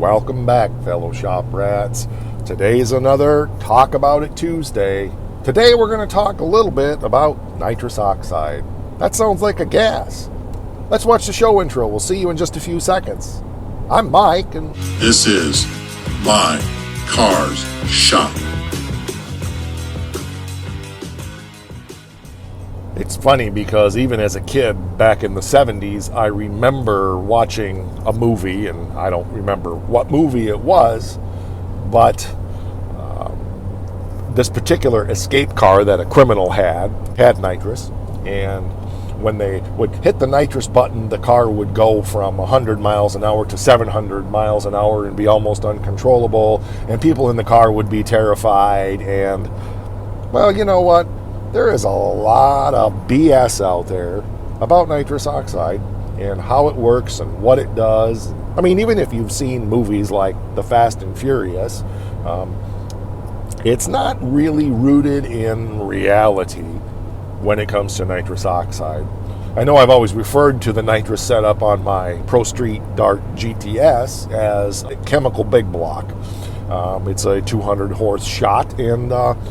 Welcome back, fellow shop rats. Today's another Talk About It Tuesday. Today we're going to talk a little bit about nitrous oxide. That sounds like a gas. Let's watch the show intro. We'll see you in just a few seconds. I'm Mike, and this is My Cars Shop. It's funny because even as a kid back in the 70s, I remember watching a movie, and I don't remember what movie it was, but this particular escape car that a criminal had nitrous, and when they would hit the nitrous button, the car would go from 100 miles an hour to 700 miles an hour and be almost uncontrollable, and people in the car would be terrified. And, well, you know what? There is a lot of BS out there about nitrous oxide and how it works and what it does. I mean, even if you've seen movies like The Fast and Furious, it's not really rooted in reality when it comes to nitrous oxide. I know I've always referred to the nitrous setup on my Pro Street Dart GTS as a chemical big block. It's a 200 horse shot, and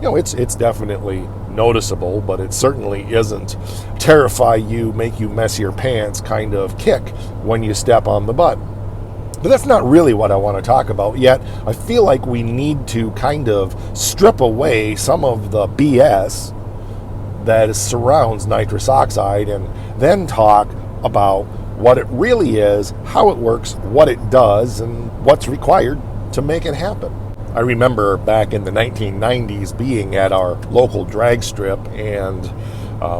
it's definitely noticeable, but it certainly isn't terrify you, make you mess your pants kind of kick when you step on the button. But that's not really what I want to talk about yet. I feel like we need to kind of strip away some of the BS that surrounds nitrous oxide and then talk about what it really is, how it works, what it does, and what's required to make it happen. I remember back in the 1990s being at our local drag strip, and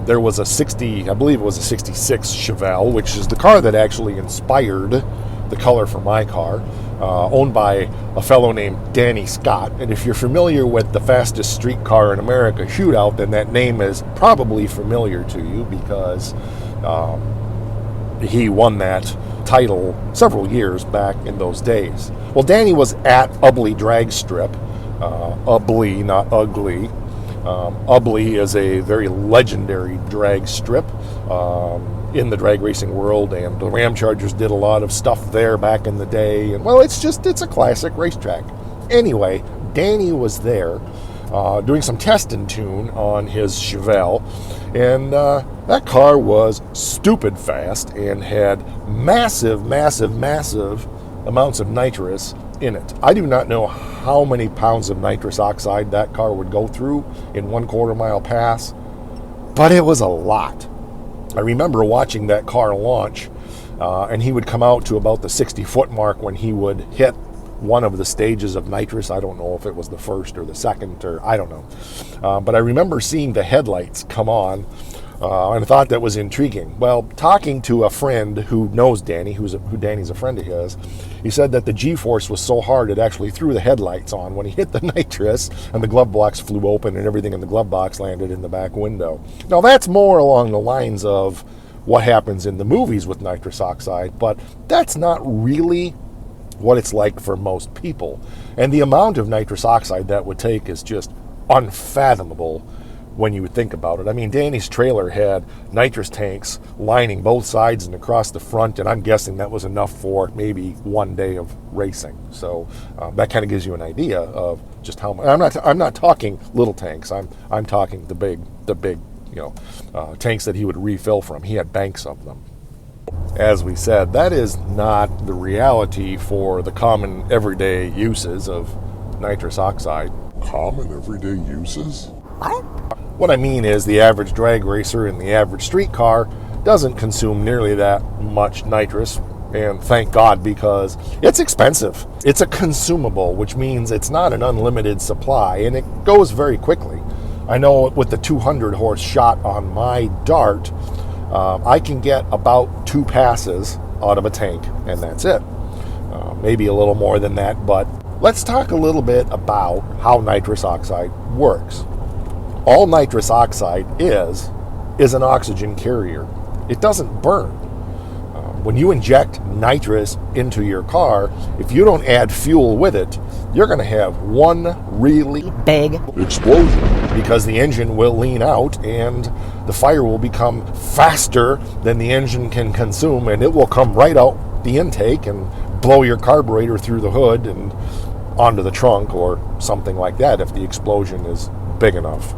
there was a 66 Chevelle, which is the car that actually inspired the color for my car, owned by a fellow named Danny Scott. And if you're familiar with the fastest street car in America shootout, then that name is probably familiar to you because he won that title several years back in those days. Well, Danny was at Ubley Drag Strip. Ubley, not ugly. Ubley is a very legendary drag strip in the drag racing world, and the Ram Chargers did a lot of stuff there back in the day. And, well, it's a classic racetrack. Anyway, Danny was there doing some test and tune on his Chevelle, and that car was stupid fast and had massive amounts of nitrous in it. I do not know how many pounds of nitrous oxide that car would go through in 1/4 mile pass, but it was a lot. I remember watching that car launch, and he would come out to about the 60-foot mark when he would hit one of the stages of nitrous. I don't know if it was the first or the second, or I don't know. But I remember seeing the headlights come on, and I thought that was intriguing. Well, talking to a friend who knows Danny, who Danny's a friend of his, he said that the G-force was so hard it actually threw the headlights on when he hit the nitrous, and the glove box flew open and everything in the glove box landed in the back window. Now, that's more along the lines of what happens in the movies with nitrous oxide, but that's not really what it's like for most people. And the amount of nitrous oxide that would take is just unfathomable when you would think about it. I mean, Danny's trailer had nitrous tanks lining both sides and across the front, and I'm guessing that was enough for maybe one day of racing. So that kind of gives you an idea of just how much. I'm not talking little tanks. I'm talking the big tanks that he would refill from. He had banks of them. As we said, that is not the reality for the common everyday uses of nitrous oxide. Common everyday uses? What I mean is the average drag racer in the average street car doesn't consume nearly that much nitrous, and thank God, because it's expensive. It's a consumable, which means it's not an unlimited supply, and it goes very quickly. I know with the 200 horse shot on my Dart, I can get about 2 passes out of a tank, and that's it. Maybe a little more than that, but let's talk a little bit about how nitrous oxide works. All nitrous oxide is an oxygen carrier. It doesn't burn. When you inject nitrous into your car, if you don't add fuel with it, you're going to have one really big explosion because the engine will lean out and the fire will become faster than the engine can consume, and it will come right out the intake and blow your carburetor through the hood and onto the trunk or something like that if the explosion is big enough.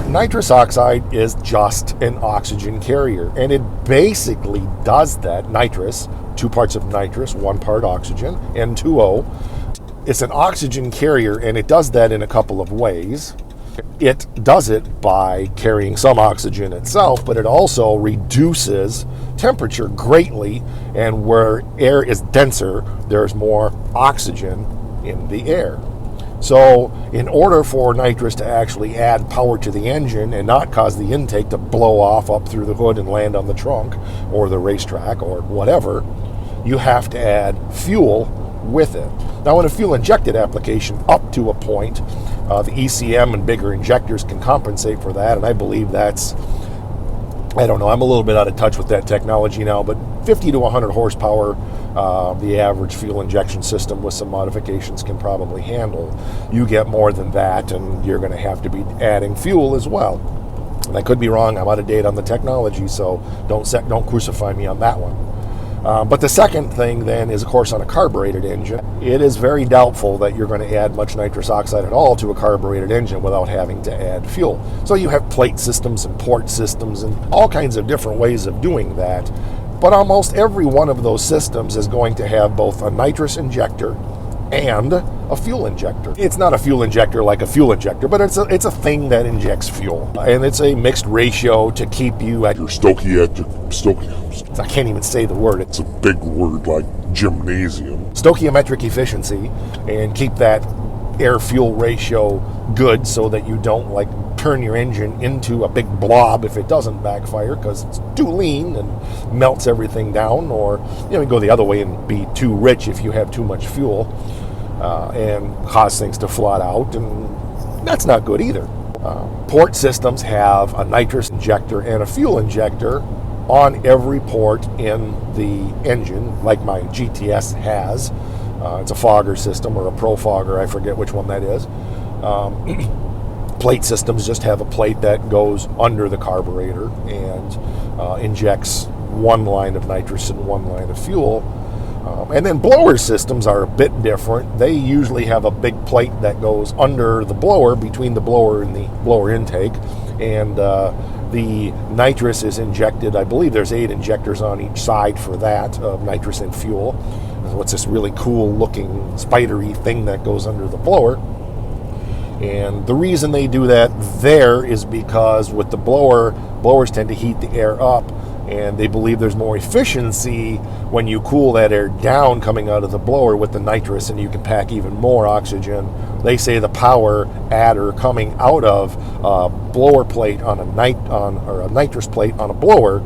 Nitrous oxide is just an oxygen carrier, and it basically does that. Nitrous, 2 parts of nitrous, 1 part oxygen, N2O. It's an oxygen carrier, and it does that in a couple of ways. It does it by carrying some oxygen itself, but it also reduces temperature greatly, and where air is denser, there's more oxygen in the air. So in order for nitrous to actually add power to the engine and not cause the intake to blow off up through the hood and land on the trunk or the racetrack or whatever, you have to add fuel with it. Now, in a fuel injected application, up to a point, the ECM and bigger injectors can compensate for that, and I believe that's, I don't know, I'm a little bit out of touch with that technology now, but 50 to 100 horsepower, the average fuel injection system with some modifications can probably handle. You get more than that, and you're going to have to be adding fuel as well. And I could be wrong. I'm out of date on the technology, so don't crucify me on that one. But the second thing then is, of course, on a carbureted engine. It is very doubtful that you're going to add much nitrous oxide at all to a carbureted engine without having to add fuel. So you have plate systems and port systems and all kinds of different ways of doing that. But almost every one of those systems is going to have both a nitrous injector and a fuel injector. It's not a fuel injector like a fuel injector, but it's a thing that injects fuel. And it's a mixed ratio to keep you at Your stoichiometric, I can't even say the word. it's a big word like gymnasium. Stoichiometric efficiency, and keep that air-fuel ratio good so that you don't like turn your engine into a big blob if it doesn't backfire because it's too lean and melts everything down, or you go the other way and be too rich if you have too much fuel and cause things to flood out, and that's not good either. Port systems have a nitrous injector and a fuel injector on every port in the engine, like my GTS has. It's a fogger system or a pro fogger, I forget which one that is. Plate systems just have a plate that goes under the carburetor and injects 1 line of nitrous and 1 line of fuel. And then blower systems are a bit different. They usually have a big plate that goes under the blower, between the blower and the blower intake, and the nitrous is injected. I believe there's 8 injectors on each side for that, of nitrous and fuel. What's this really cool looking spidery thing that goes under the blower? And the reason they do that there is because with the blowers tend to heat the air up, and they believe there's more efficiency when you cool that air down coming out of the blower with the nitrous, and you can pack even more oxygen. They say the power adder coming out of a blower plate on a nitrous plate on a blower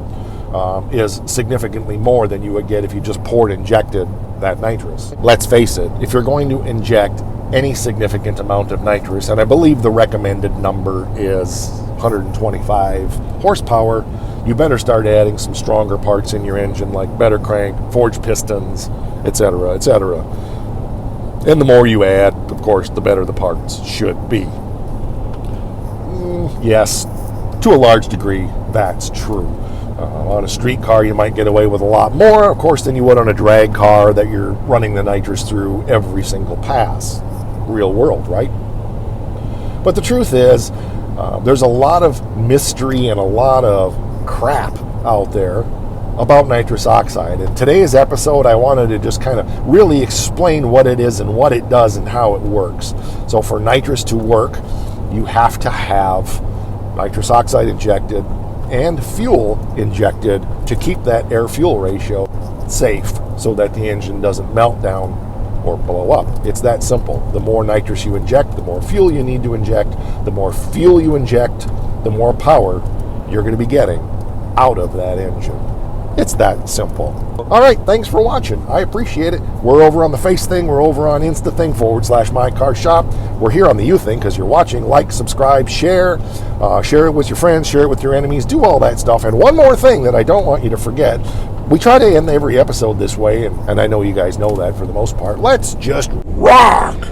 is significantly more than you would get if you just poured injected that nitrous. Let's face it, if you're going to inject any significant amount of nitrous, and I believe the recommended number is 125 horsepower, you better start adding some stronger parts in your engine, like better crank, forged pistons, etc., etc. And the more you add, of course, the better the parts should be. Yes, to a large degree, that's true. On a street car, you might get away with a lot more, of course, than you would on a drag car that you're running the nitrous through every single pass. Real world, right? But the truth is, there's a lot of mystery and a lot of crap out there about nitrous oxide. In today's episode, I wanted to just kind of really explain what it is and what it does and how it works. So for nitrous to work, you have to have nitrous oxide injected and fuel injected to keep that air-fuel ratio safe so that the engine doesn't melt down or blow up. It's that simple. The more nitrous you inject, the more fuel you need to inject. The more fuel you inject, the more power you're going to be getting out of that engine. It's that simple. All right, thanks for watching. I appreciate it. We're over on the Face thing. We're over on Insta thing /MyCarShop. We're here on the You thing because you're watching. Like, subscribe, share. Share it with your friends. Share it with your enemies. Do all that stuff. And one more thing that I don't want you to forget. We try to end every episode this way, and I know you guys know that for the most part. Let's just rock!